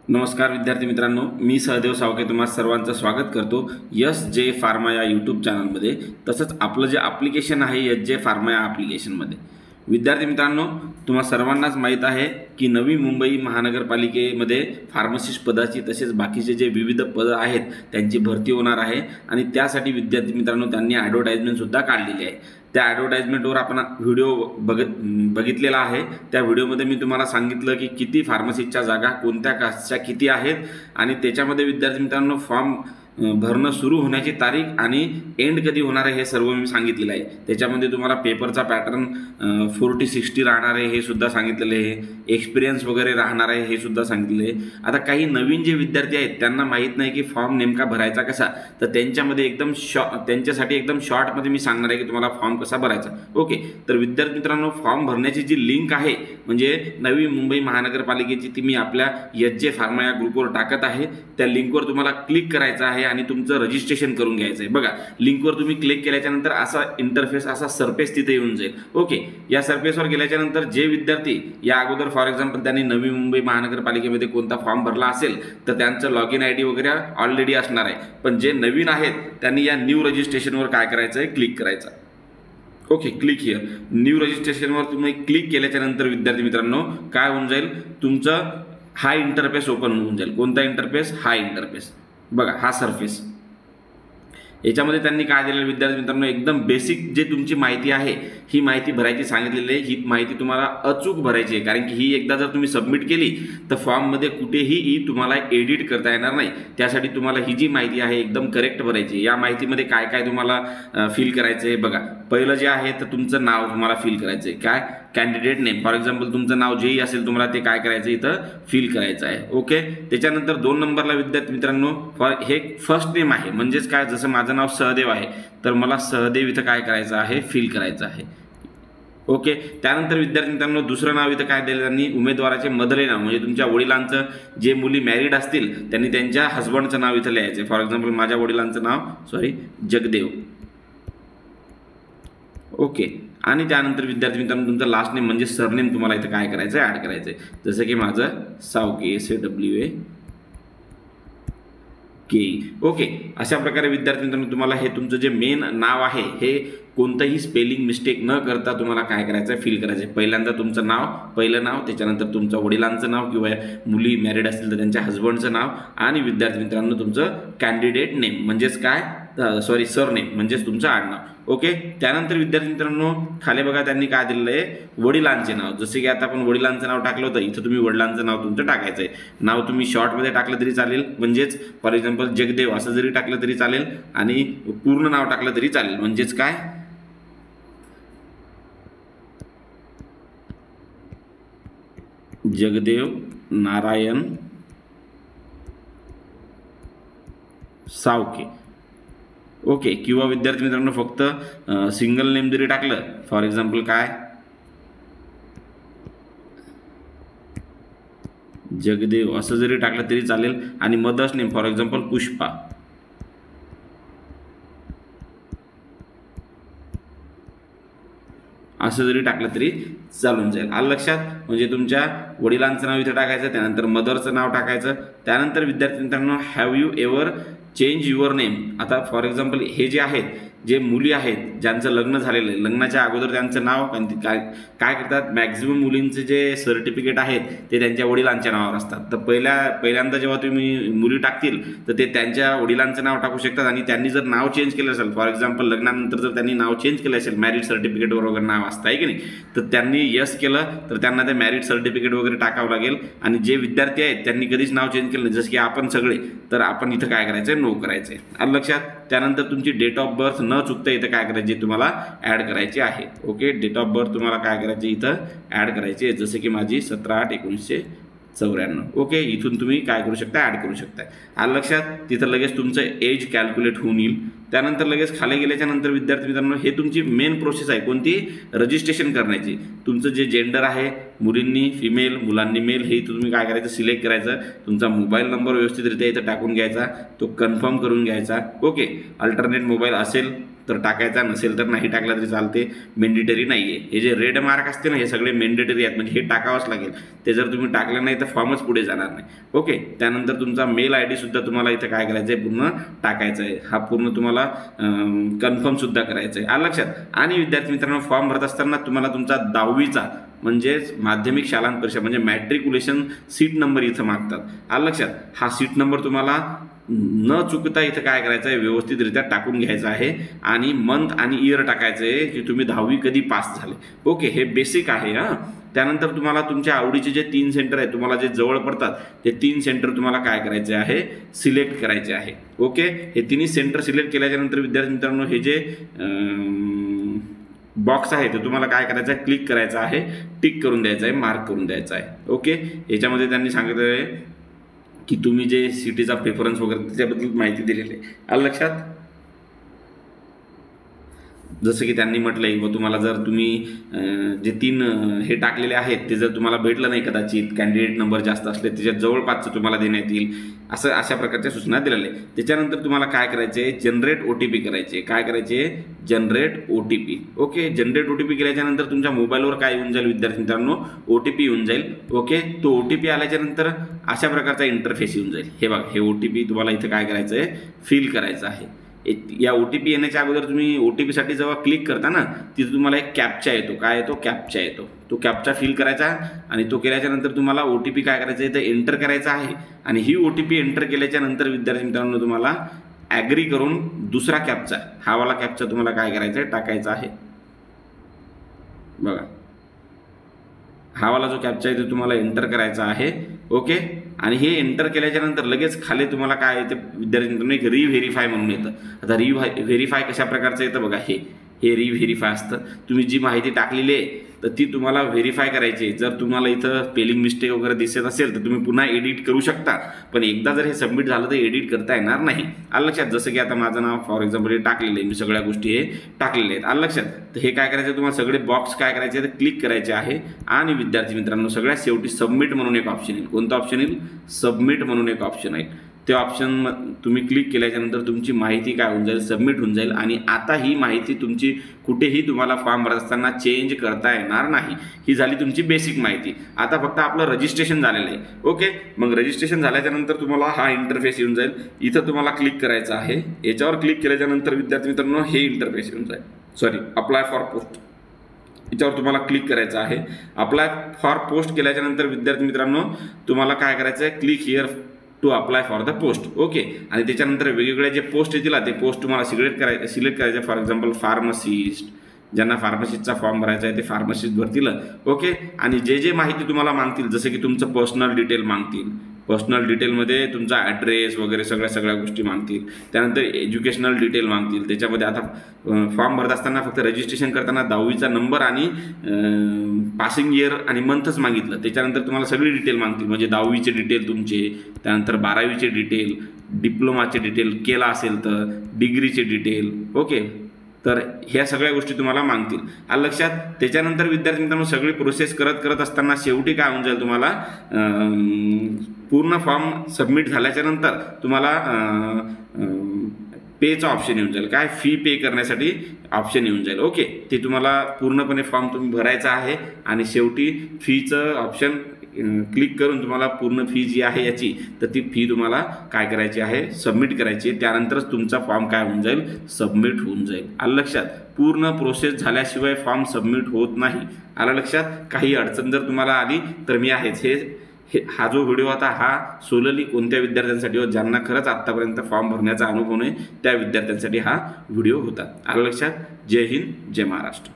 नमस्कार विद्यार्थी मित्रांनो, मी सहदेव सावके तुम्हा सर्वांचं स्वागत करतो यस जे फार्मा या यूट्यूब चॅनलमध्ये. तसंच आपलं जे ॲप्लिकेशन आहे यस जे फार्मा या ॲप्लिकेशनमध्ये. विद्यार्थी मित्रांनो, तुम्हा सर्वांनाच माहीत आहे की नवी मुंबई महानगरपालिकेमध्ये फार्मसिस्ट पदाची तसेच बाकीचे जे विविध पदं आहेत त्यांची भरती होणार आहे आणि त्यासाठी विद्यार्थी मित्रांनो त्यांनी ॲडव्हर्टाइजमेंटसुद्धा काढलेली आहे. त्या ॲडव्हर्टाइजमेंटवर आपण व्हिडिओ बघितलेला आहे. त्या व्हिडिओमध्ये मी तुम्हाला सांगितलं की किती फार्मसिस्टच्या जागा कोणत्या कास्टच्या किती आहेत आणि त्याच्यामध्ये विद्यार्थी मित्रांनो फॉर्म भरणं सुरू होण्याची तारीख आणि एंड कधी होणार आहे हे सर्व मी सांगितलेलं आहे. त्याच्यामध्ये तुम्हाला पेपरचा पॅटर्न 40-60 राहणार आहे हे सुद्धा सांगितलेलं आहे. एक्सपिरियन्स वगैरे राहणार आहे हे सुद्धा सांगितलेलं आहे. आता काही नवीन जे विद्यार्थी आहेत त्यांना माहीत नाही की फॉर्म नेमका भरायचा कसा, तर त्यांच्यासाठी एकदम शॉर्टमध्ये मी सांगणार आहे की तुम्हाला फॉर्म कसा भरायचा. ओके, तर विद्यार्थी मित्रांनो, फॉर्म भरण्याची जी लिंक आहे म्हणजे नवी मुंबई महानगरपालिकेची ती मी आपल्या यस जे फार्मा या ग्रुपवर टाकत आहे. त्या लिंकवर तुम्हाला क्लिक करायचं आहे आणि तुमचं रजिस्ट्रेशन करून घ्यायचं आहे. बघा, लिंकवर तुम्ही क्लिक केल्याच्यानंतर असा इंटरफेस, असा सरफेस तिथे येऊन जाईल. ओके, या सरफेसवर गेल्याच्यानंतर जे विद्यार्थी या अगोदर फॉर एक्झाम्पल त्यांनी नवी मुंबई महानगरपालिकेमध्ये कोणता फॉर्म भरला असेल तर त्यांचं लॉग इन ID वगैरे ऑलरेडी असणार आहे. पण जे नवीन आहेत त्यांनी या न्यू रजिस्ट्रेशनवर काय करायचं आहे, क्लिक करायचं. Okay, click here. न्यू रजिस्ट्रेशनवर तुम्ही क्लिक केल्याच्यानंतर विद्यार्थी मित्रांनो काय होऊन जाईल, तुमचं हा इंटरफेस ओपन होऊन जाईल. कोणता इंटरफेस? हा इंटरफेस. बघा, हा सरफेस. याच्यामध्ये त्यांनी काय दिलेलं विद्यार्थी मित्रांनो, एकदम बेसिक जे तुमची माहिती आहे ही माहिती भरायची सांगितलेली आहे. ही माहिती तुम्हाला अचूक भरायची आहे, कारण की ही एकदा जर तुम्ही सबमिट केली तर फॉर्ममध्ये कुठेही तुम्हाला एडिट करता येणार नाही. त्यासाठी तुम्हाला ही जी माहिती आहे एकदम करेक्ट भरायची. या माहितीमध्ये काय काय तुम्हाला फिल करायचं आहे बघा. पहिलं जे आहे तर तुमचं नाव तुम्हाला फिल करायचं आहे. काय? Candidate name. फॉर एक्झाम्पल तुमचं नाव जेही असेल तुम्हाला ते काय करायचं इथं फिल करायचं आहे. ओके, त्याच्यानंतर 2 नंबरला विद्यार्थी मित्रांनो हे फर्स्ट नेम आहे, म्हणजेच काय, जसं माझं नाव सहदेव आहे तर मला सहदेव इथं काय करायचं आहे, फिल करायचं आहे. ओके, त्यानंतर विद्यार्थी मित्रांनो दुसरं नाव इथं काय दिलं त्यांनी, उमेदवाराचे मधले नाव म्हणजे तुमच्या वडिलांचं, जे मुली मॅरिड असतील त्यांनी त्यांच्या हस्बंडचं नाव इथं लिहायचं. फॉर एक्झाम्पल माझ्या वडिलांचं नाव जगदेव. ओके, आणि त्यानंतर विद्यार्थी मित्रांनो तुमचं लास्ट नेम म्हणजे सरनेम तुम्हाला इथं काय करायचं आहे, ॲड करायचं आहे. जसं की माझं सावके, SAWAKE. ओके, अशा प्रकारे विद्यार्थी मित्रांनो तुम्हाला हे तुमचं जे मेन नाव आहे हे कोणतंही स्पेलिंग मिस्टेक न करता तुम्हाला काय करायचं आहे, फिल करायचं आहे. पहिल्यांदा तुमचं नाव, पहिलं नाव, त्याच्यानंतर तुमचं वडिलांचं नाव किंवा मुली मॅरिड असतील तर त्यांच्या हस्बंडचं नाव आणि विद्यार्थी मित्रांनो तुमचं कॅन्डिडेट नेम म्हणजेच काय, सरनेम म्हणजेच तुमचं आडनाव. ओके, त्यानंतर विद्यार्थी मित्रांनो खाली बघा त्यांनी काय दिलेलं आहे, वडिलांचे नाव. जसे की आता आपण वडिलांचं नाव टाकलं होतं, इथं तुम्ही वडिलांचं नाव तुमचं टाकायचं आहे. नाव तुम्ही शॉर्टमध्ये टाकलं तरी चालेल, म्हणजेच फॉर एक्झाम्पल जगदेव असं जरी टाकलं तरी चालेल आणि पूर्ण नाव टाकलं तरी चालेल, म्हणजेच काय, जगदेव नारायण सावके. ओके, किंवा विद्यार्थी मित्रांनो फक्त सिंगल नेम जरी टाकलं, फॉर एक्झाम्पल काय, जगदेव असं जरी टाकलं तरी चालेल आणि mother's name for example Pushpa. असं जरी टाकलं तरी चालून जाईल. आलं लक्षात? म्हणजे तुमच्या वडिलांचं नाव इथं टाकायचं, त्यानंतर मदरचं नाव टाकायचं. त्यानंतर विद्यार्थी मित्रांनो have you ever change your name. आता फॉर एक्झाम्पल हे जे आहेत, जे मुली आहेत ज्यांचं लग्न झालेलं आहे, लग्नाच्या अगोदर त्यांचं नाव काय करतात, मॅक्झिमम मुलींचे जे सर्टिफिकेट आहेत ते त्यांच्या वडिलांच्या नावावर असतात. तर पहिल्यांदा जेव्हा तुम्ही मुली टाकतील तर ते त्यांच्या वडिलांचं नाव टाकू शकतात आणि त्यांनी जर नाव चेंज केलं असेल, फॉर एक्झाम्पल लग्नानंतर जर त्यांनी नाव चेंज केलं असेल, मॅरिड सर्टिफिकेटवर वगैरे नाव असतं आहे की नाही, तर त्यांनी यस केलं तर त्यांना ते मॅरिड सर्टिफिकेट वगैरे टाकावं लागेल. आणि जे विद्यार्थी आहेत त्यांनी कधीच नाव चेंज केलं नाही, जसं की आपण सगळे, तर आपण इथं काय करायचं आहे, नो करायचं आहे. आलं लक्षात? त्यानंतर तुमची डेट ऑफ बर्थ न चुकता इथं काय करायची, तुम्हाला ॲड करायची आहे. ओके, डेट ऑफ बर्थ तुम्हाला काय करायची इथं ॲड करायची आहे. जसं की माझी 17/8/1994. ओके, इथून तुम्ही काय करू शकता, ॲड करू शकता. आलं लक्षात? तिथं लगेच तुमचं एज कॅल्क्युलेट होऊन येईल. त्यानंतर लगेच खाली गेल्याच्या नंतर विद्यार्थी मित्रांनो हे तुमची मेन प्रोसेस आहे, कोणती, रजिस्ट्रेशन करण्याची. तुमचं जे जेंडर आहे, मुलींनी फिमेल, मुलांनी मेल, हे तुम्ही काय करायचं, सिलेक्ट करायचं. तुमचा मोबाईल नंबर व्यवस्थितरित्या इथं टाकून घ्यायचा, तो कन्फर्म करून घ्यायचा. ओके, अल्टरनेट मोबाईल असेल तर टाकायचा, नसेल तर नाही टाकला तरी चालते, मेंडेटरी नाही आहे. हे जे रेड मार्क असते ना, हे सगळे मेंडेटरी आहेत, म्हणजे हे टाकावंच लागेल. ते जर तुम्ही टाकलं नाही तर फॉर्मच पुढे जाणार नाही. ओके, त्यानंतर तुमचा मेल ID सुद्धा तुम्हाला इथं काय करायचं आहे, पूर्ण टाकायचं आहे. हा पूर्ण तुम्हाला कन्फर्म सुद्धा करायचं आहे, आलं लक्षात. आणि विद्यार्थी मित्रांनो, फॉर्म भरत असताना तुम्हाला तुमचा 10वीचा म्हणजेच माध्यमिक शालांत परीक्षा म्हणजे मॅट्रिक्युलेशन सीट नंबर इथं मागतात, आलं लक्षात. हा सीट नंबर तुम्हाला न चुकता इथं काय करायचं आहे, व्यवस्थितरित्या टाकून घ्यायचं आहे आणि मंथ आणि इयर टाकायचं आहे की तुम्ही 10वी कधी पास झाले. ओके, हे बेसिक आहे. त्यानंतर तुम्हाला तुमच्या आवडीचे जे 3 सेंटर आहेत, तुम्हाला जे जवळ पडतात ते 3 सेंटर तुम्हाला काय करायचे आहे, सिलेक्ट करायचे आहे. ओके, हे तिन्ही सेंटर सिलेक्ट केल्याच्या नंतर विद्यार्थी मित्रांनो, हे जे बॉक्स आहे ते तुम्हाला काय करायचं आहे, क्लिक करायचं आहे, टिक करून द्यायचं आहे, मार्क करून द्यायचं आहे. ओके, याच्यामध्ये त्यांनी सांगितलं आहे की तुम्ही जे सिटीचा प्रेफरन्स वगैरे त्याच्याबद्दल माहिती दिलेली आहे, आलं लक्षात. जसं की त्यांनी म्हटलं आहे, व तुम्हाला जर तुम्ही जे 3 हे टाकलेले आहेत ते जर तुम्हाला भेटलं नाही, कदाचित कॅन्डिडेट नंबर जास्त असले त्याच्यात जवळपासचं तुम्हाला देण्यात येईल, असं अशा प्रकारच्या सूचना दिलेल्या आहेत. त्याच्यानंतर तुम्हाला काय करायचे आहे, जनरेट OTP करायचे. काय करायचे, generate OTP. Okay, generate OTP केल्याच्यानंतर तुमच्या मोबाईलवर काय येऊन जाईल विद्यार्थी मित्रांनो, OTP येऊन जाईल. ओके, तो OTP आल्याच्यानंतर अशा प्रकारचा इंटरफेस येऊन जाईल. हे बघा, हे OTP तुम्हाला इथं काय करायचं आहे, फिल करायचं आहे. या OTP येण्याच्या अगोदर तुम्ही OTP साठी जेव्हा क्लिक करता ना, तिथे तुम्हाला एक कॅप्चा येतो. काय येतो, कॅप्चा येतो. तो कॅप्चा फिल करायचा आणि तो केल्याच्या नंतर तुम्हाला OTP काय करायचं आहे, तर एंटर करायचा आहे. आणि ही OTP एंटर केल्याच्या नंतर विद्यार्थी मित्रांनो, तुम्हाला ॲग्री करून दुसरा कॅप्चा, हा वाला कॅप्चा तुम्हाला काय करायचा आहे, टाकायचा आहे. बघा, हा वाला जो कॅप्चा आहे तो तुम्हाला एंटर करायचा आहे. ओके, आणि हे एंटर केल्याच्या नंतर लगेच खाली तुम्हाला काय येते विद्यार्थी मित्रांनो, एक रिव्हेरीफाय म्हणून येतं. आता रिव्हेरीफाय कशा प्रकारचं येतं बघा, हे रिव्हेरीफाय असतं. तुम्ही जी माहिती टाकलेली आहे तर ती तुम्हाला व्हेरीफाय करायची. जर तुम्हाला इथं स्पेलिंग मिस्टेक वगैरे दिसत असेल तर तुम्ही पुन्हा एडिट करू शकता, पण एकदा जर हे सबमिट झालं तर एडिट करता येणार नाही, आलं लक्षात. जसं की आता माझं नाव फॉर एक्झाम्पल हे टाकलेलं आहे, मी सगळ्या गोष्टी हे टाकलेल्या आहेत, आलं लक्षात. तर हे काय करायचं, तुम्हाला सगळे बॉक्स काय करायचे तर क्लिक करायचे आहे. आणि विद्यार्थी मित्रांनो, सगळ्यात शेवटी सबमिट म्हणून एक ऑप्शन येईल. कोणतं ऑप्शन येईल, सबमिट म्हणून एक ऑप्शन आहे. ते ऑप्शन तुम्ही क्लिक केल्याच्यानंतर तुमची माहिती काय होऊन जाईल, सबमिट होऊन जाईल. आणि आता ही माहिती तुमची कुठेही तुम्हाला फॉर्म भरत असताना चेंज करता येणार नाही. ही झाली तुमची बेसिक माहिती. आता फक्त आपलं रजिस्ट्रेशन झालेलं आहे. ओके, मग रजिस्ट्रेशन झाल्याच्यानंतर तुम्हाला हा इंटरफेस येऊन जाईल. इथं तुम्हाला क्लिक करायचं आहे. याच्यावर क्लिक केल्याच्यानंतर विद्यार्थी मित्रांनो, हे इंटरफेस येऊन जाईल. सॉरी, अप्लाय फॉर पोस्ट, याच्यावर तुम्हाला क्लिक करायचं आहे. अप्लाय फॉर पोस्ट केल्याच्यानंतर विद्यार्थी मित्रांनो, तुम्हाला काय करायचं आहे, click here to apply for the post. Okay, आणि त्याच्यानंतर वेगवेगळे जे पोस्ट येतील ते पोस्ट तुम्हाला सिलेक्ट करायचे. फॉर एक्झाम्पल फार्मसिस्ट, ज्यांना फार्मसिस्टचा फॉर्म भरायचा आहे ते फार्मसिस्ट भरतील. ओके, आणि जे माहिती तुम्हाला मागतील, जसं की तुमचं पर्सनल डिटेल मागतील, पर्सनल डिटेलमध्ये तुमचा ॲड्रेस वगैरे सगळ्या गोष्टी मागतील. त्यानंतर एज्युकेशनल डिटेल मागतील. त्याच्यामध्ये आता फॉर्म भरत असताना फक्त रजिस्ट्रेशन करताना 10वीचा नंबर आणि पासिंग इयर आणि मंथच मागितलं. त्याच्यानंतर तुम्हाला सगळी डिटेल मागतील, म्हणजे 10वीचे डिटेल तुमचे, त्यानंतर 12वीचे डिटेल, डिप्लोमाचे डिटेल केला असेल तर, डिग्रीचे डिटेल. ओके, तर ह्या सगळ्या गोष्टी तुम्हाला मागतील, आलं लक्षात. त्याच्यानंतर विद्यार्थी मित्रांनो, सगळी प्रोसेस करत असताना शेवटी काय होऊन जाईल, तुम्हाला पूर्ण फॉर्म सबमिट झाल्याच्या नंतर तुम्हाला पेचा ऑप्शन येऊन जाईल. काय, फी पे करण्यासाठी ऑप्शन येऊन जाईल. ओके, ते तुम्हाला पूर्णपणे फॉर्म तुम्ही भरायचा आहे आणि शेवटी फीचं ऑप्शन क्लिक करून तुम्हाला पूर्ण फी जी आहे याची, तर ती फी तुम्हाला काय करायची आहे, सबमिट करायची आहे. त्यानंतरच तुमचा फॉर्म काय होऊन जाईल, सबमिट होऊन जाईल, आलं लक्षात. पूर्ण प्रोसेस झाल्याशिवाय फॉर्म सबमिट होत नाही, आलं लक्षात. काही अडचण जर तुम्हाला आली तर मी आहेच. हा जो व्हिडिओ आता हा सोलली कोणत्या विद्यार्थ्यांसाठी हो, ज्यांना खरंच आत्तापर्यंत फॉर्म भरण्याचा अनुभव नाही त्या विद्यार्थ्यांसाठी हा व्हिडिओ होता, आलं लक्षात. जय हिंद, जय महाराष्ट्र.